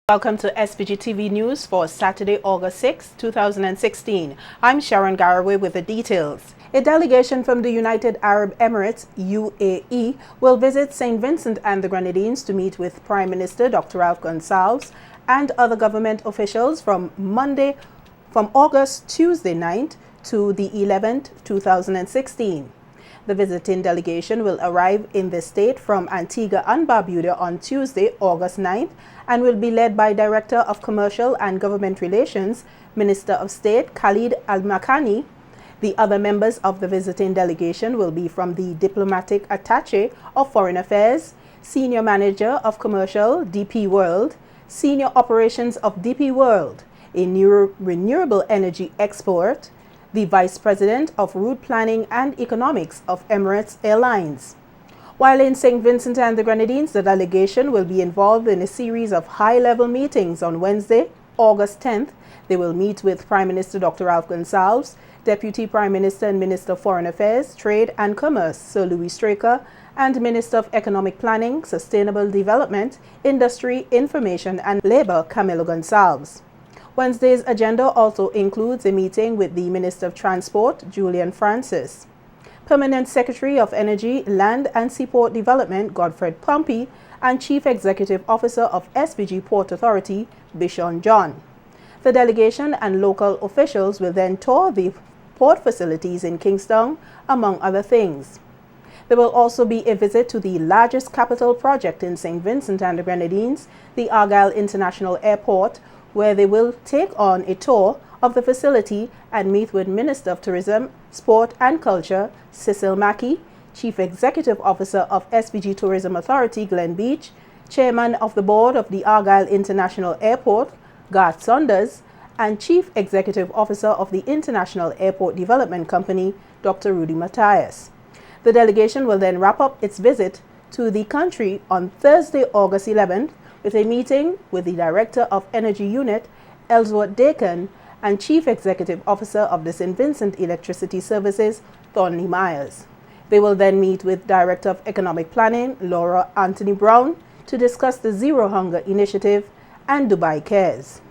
Welcome to SVG-TV News for Saturday, August 6, 2016. I'm Sharon Garraway with the details. A delegation from the United Arab Emirates, UAE, will visit St. Vincent and the Grenadines to meet with Prime Minister Dr. Ralph Gonsalves and other government officials from Tuesday 9th to the 11th, 2016. The visiting delegation will arrive in the state from Antigua and Barbuda on Tuesday, August 9th, and will be led by Director of Commercial and Government Relations, Minister of State Khalid Al-Makani. The other members of the visiting delegation will be from the Diplomatic Attaché of Foreign Affairs, Senior Manager of Commercial, DP World, Senior Operations of DP World, a new renewable energy export, the Vice President of Route Planning and Economics of Emirates Airlines. While in St. Vincent and the Grenadines, the delegation will be involved in a series of high-level meetings. On Wednesday, August 10th, they will meet with Prime Minister Dr. Ralph Gonsalves, Deputy Prime Minister and Minister of Foreign Affairs, Trade and Commerce, Sir Louis Straker, and Minister of Economic Planning, Sustainable Development, Industry, Information and Labour, Camilo Gonsalves. Wednesday's agenda also includes a meeting with the Minister of Transport, Julian Francis, Permanent Secretary of Energy, Land and Seaport Development, Godfred Pompey, and Chief Executive Officer of SVG Port Authority, Bishon John. The delegation and local officials will then tour the port facilities in Kingston, among other things. There will also be a visit to the largest capital project in St. Vincent and the Grenadines, the Argyle International Airport, where they will take on a tour of the facility and meet with Minister of Tourism, Sport and Culture, Cecil Mackey, Chief Executive Officer of SVG Tourism Authority, Glen Beach, Chairman of the Board of the Argyle International Airport, Garth Saunders, and Chief Executive Officer of the International Airport Development Company, Dr. Rudy Matthias. The delegation will then wrap up its visit to the country on Thursday, August 11th, with a meeting with the Director of Energy Unit, Ellsworth Dakin, and Chief Executive Officer of the St. Vincent Electricity Services, Thornley Myers. They will then meet with Director of Economic Planning, Laura Anthony Brown, to discuss the Zero Hunger Initiative and Dubai Cares.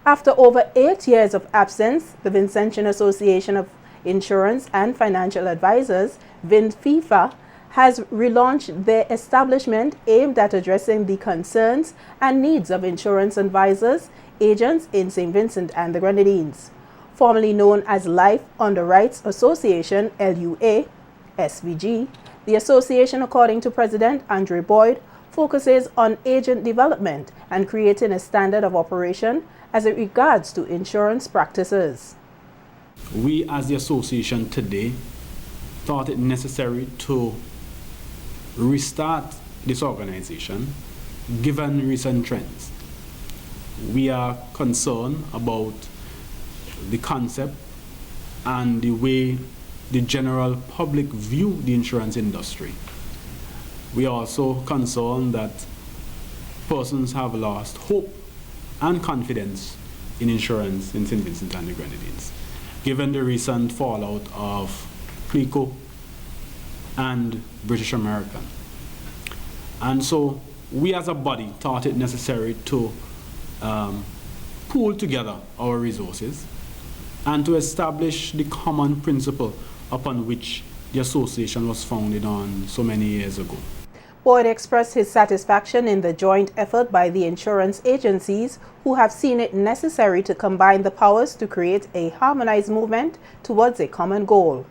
After over 8 years of absence, the Vincentian Association of Insurance and Financial Advisors, VINFIFA, has relaunched their establishment aimed at addressing the concerns and needs of insurance advisors, agents in St. Vincent and the Grenadines. Formerly known as Life Underwrites Association, LUA, SVG, the association, according to President Andre Boyd, focuses on agent development and creating a standard of operation as it regards to insurance practices. We as the association today thought it necessary to restart this organization given recent trends. We are concerned about the concept and the way the general public view the insurance industry. We are also concerned that persons have lost hope and confidence in insurance in St. Vincent and the Grenadines, given the recent fallout of CLICO and British American. And so we as a body thought it necessary to pool together our resources and to establish the common principle upon which the association was founded on so many years ago. Boyd expressed his satisfaction in the joint effort by the insurance agencies who have seen it necessary to combine the powers to create a harmonized movement towards a common goal.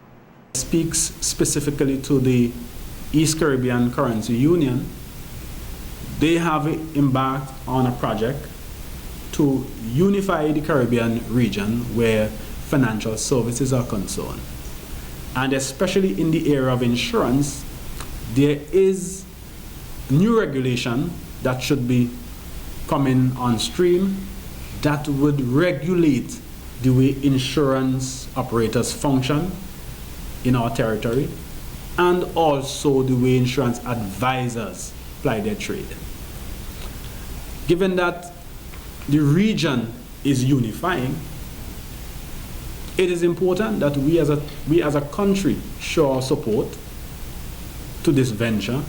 Speaks specifically to the East Caribbean Currency Union. They have embarked on a project to unify the Caribbean region where financial services are concerned. And especially in the area of insurance, there is new regulation that should be coming on stream that would regulate the way insurance operators function in our territory, and also the way insurance advisors ply their trade. Given that the region is unifying, it is important that we as a country show our support to this venture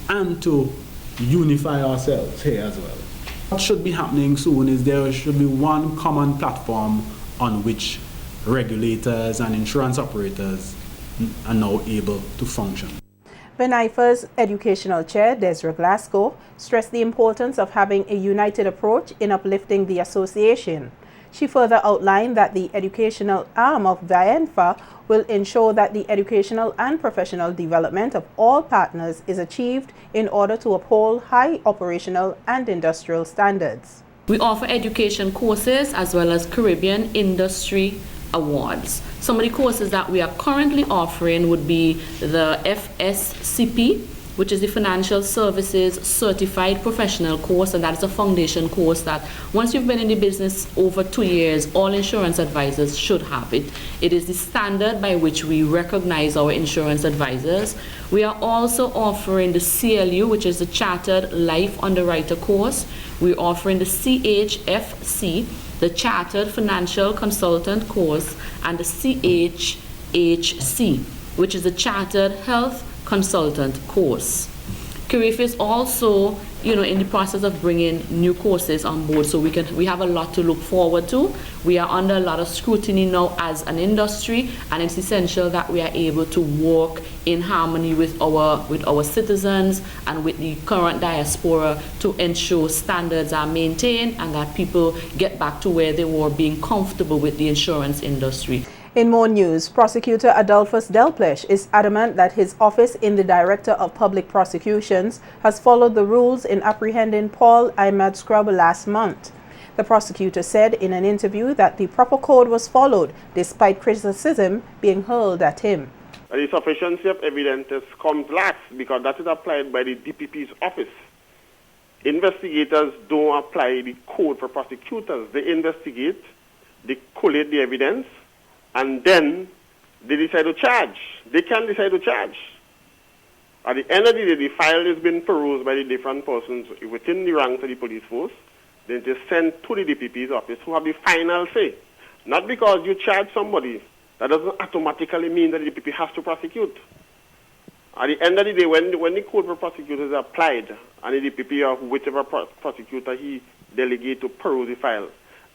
and to unify ourselves here as well. What should be happening soon is there should be one common platform on which regulators and insurance operators are now able to function. BNIFA's Educational Chair, Desiree Glasgow, stressed the importance of having a united approach in uplifting the association. She further outlined that the educational arm of BNIFA will ensure that the educational and professional development of all partners is achieved in order to uphold high operational and industrial standards. We offer education courses as well as Caribbean industry awards. Some of the courses that we are currently offering would be the FSCP, which is the Financial Services Certified Professional course, and that is a foundation course that once you've been in the business over 2 years, all insurance advisors should have it. It is the standard by which we recognize our insurance advisors. We are also offering the CLU, which is the Chartered Life Underwriter course. We're offering the CHFC, the Chartered Financial Consultant course, and the CHHC, which is the Chartered Health Consultant course. CARIF is also, in the process of bringing new courses on board, so we have a lot to look forward to. We are under a lot of scrutiny now as an industry, and it's essential that we are able to work in harmony with our citizens and with the current diaspora to ensure standards are maintained and that people get back to where they were, being comfortable with the insurance industry. In more news, Prosecutor Adolphus Delplesh is adamant that his office in the Director of Public Prosecutions has followed the rules in apprehending Paul Ahmad Scrub last month. The prosecutor said in an interview that the proper code was followed despite criticism being hurled at him. The sufficiency of evidence comes last because that is applied by the DPP's office. Investigators don't apply the code for prosecutors. They investigate, they collate the evidence, and then they decide to charge. They can decide to charge. At the end of the day, the file has been perused by the different persons within the ranks of the police force. Then it is sent to the DPP's office who have the final say. Not because you charge somebody, that doesn't automatically mean that the DPP has to prosecute. At the end of the day, when the code for prosecutors is applied, and the DPP or whichever prosecutor he delegates to peruse the file,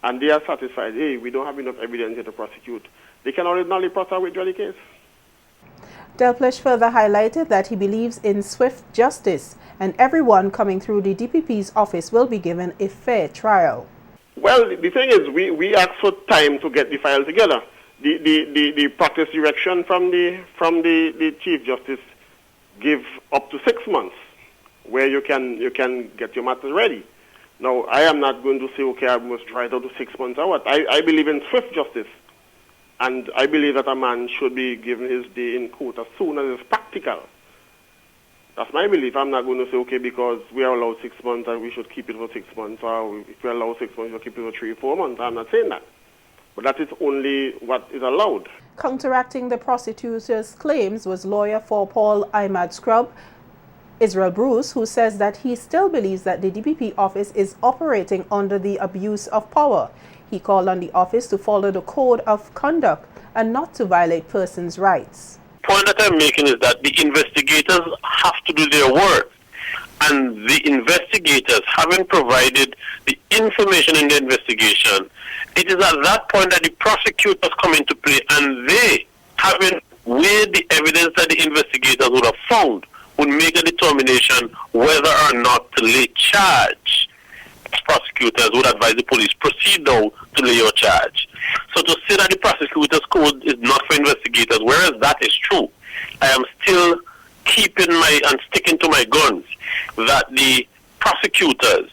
and they are satisfied, hey, we don't have enough evidence here to prosecute, they can ordinarily withdraw the case. Delplesh further highlighted that he believes in swift justice and everyone coming through the DPP's office will be given a fair trial. Well, the thing is, we ask for time to get the file together. The practice direction from the Chief Justice give up to 6 months where you can get your matters ready. Now, I am not going to say, okay, I must try it out to 6 months or what. I believe in swift justice. And I believe that a man should be given his day in court as soon as it's practical. That's my belief. I'm not going to say, okay, because we are allowed 6 months and we should keep it for 6 months, or if we're allowed 6 months, we'll keep it for 3 or 4 months. I'm not saying that. But that is only what is allowed. Counteracting the prosecutor's claims was lawyer for Paul Ahmad Scrub, Israel Bruce, who says that he still believes that the DPP office is operating under the abuse of power. He called on the office to follow the code of conduct and not to violate persons' rights. The point that I'm making is that the investigators have to do their work. And the investigators haven't provided the information in the investigation. It is at that point that the prosecutors come into play, and they, having weighed the evidence that the investigators would have found, would make a determination whether or not to lay charge. Prosecutors would advise the police, proceed now to lay your charge. So to say that the prosecutor's code is not for investigators, whereas that is true, I am still sticking to my guns that the prosecutors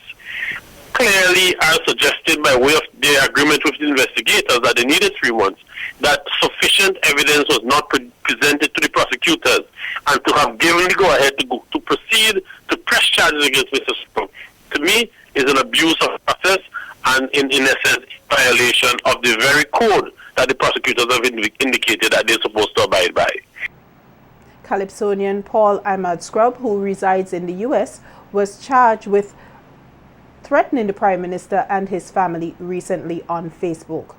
clearly are suggested by way of their agreement with the investigators that they needed 3 months, that sufficient evidence was not presented to the prosecutors, and to have given the go-ahead to proceed to press charges against Mr. Sprung, to me, is an abuse of process and, in essence, violation of the very code that the prosecutors have indicated that they're supposed to abide by. Calypsonian Paul Ahmad Scrub, who resides in the U.S., was charged with threatening the Prime Minister and his family recently on Facebook.